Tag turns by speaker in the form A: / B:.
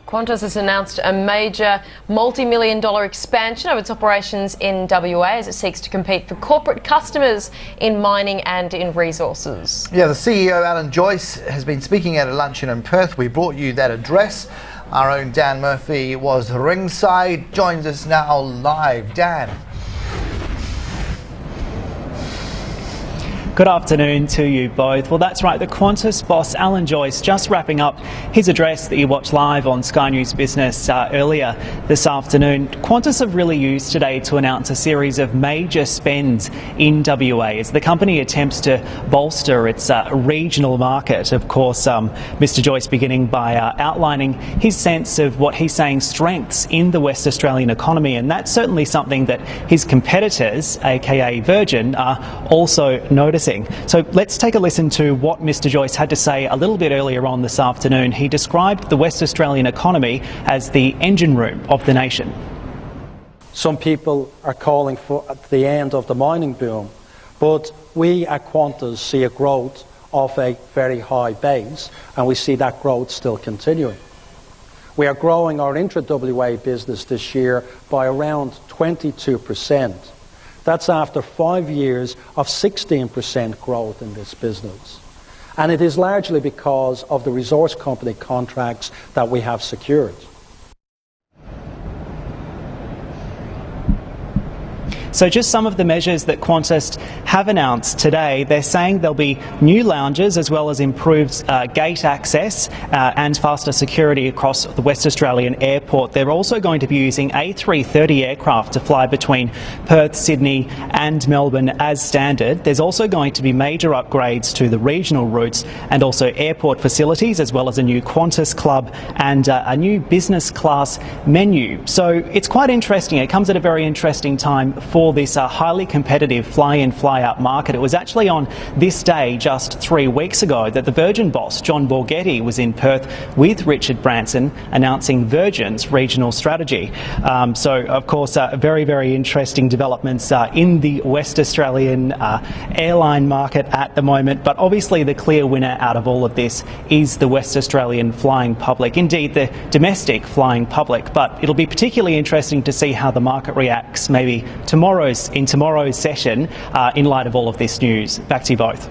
A: Qantas has announced a major multi-million-dollar expansion of its operations in WA as it seeks to compete for corporate customers in mining and in resources.
B: Yeah, the CEO, Alan Joyce, has been speaking at a luncheon in Perth. We brought you that address. Our own Dan Murphy was ringside, joins us now live. Dan.
C: Good afternoon to you both. Well, that's right. The Qantas boss, Alan Joyce, just wrapping up his address that you watched live on Sky News Business earlier this afternoon. Qantas have really used today to announce a series of major spends in WA as the company attempts to bolster its regional market. Of course, Mr Joyce beginning by outlining his sense of what he's saying strengths in the West Australian economy, and that's certainly something that his competitors, aka Virgin, are also noticing. So let's take a listen to what Mr Joyce had to say a little bit earlier on this afternoon. He described the West Australian economy as the engine room of the nation.
D: Some people are calling for the end of the mining boom, but we at Qantas see a growth of a very high base, and we see that growth still continuing. We are growing our intra-WA business this year by around 22%. That's after 5 years of 16% growth in this business. And it is largely because of the resource company contracts that we have secured.
C: So just some of the measures that Qantas have announced today. They're saying there'll be new lounges as well as improved gate access and faster security across the West Australian airport. They're also going to be using A330 aircraft to fly between Perth, Sydney and Melbourne as standard. There's also going to be major upgrades to the regional routes and also airport facilities, as well as a new Qantas Club and a new business class menu. So it's quite interesting. It comes at a very interesting time for this highly competitive fly-in, fly-out market. It was actually on this day just 3 weeks ago that the Virgin boss, John Borghetti, was in Perth with Richard Branson announcing Virgin's regional strategy. So, of course, very, very interesting developments in the West Australian airline market at the moment. But obviously the clear winner out of all of this is the West Australian flying public, indeed the domestic flying public. But it'll be particularly interesting to see how the market reacts maybe in tomorrow's session in light of all of this news. Back to you both.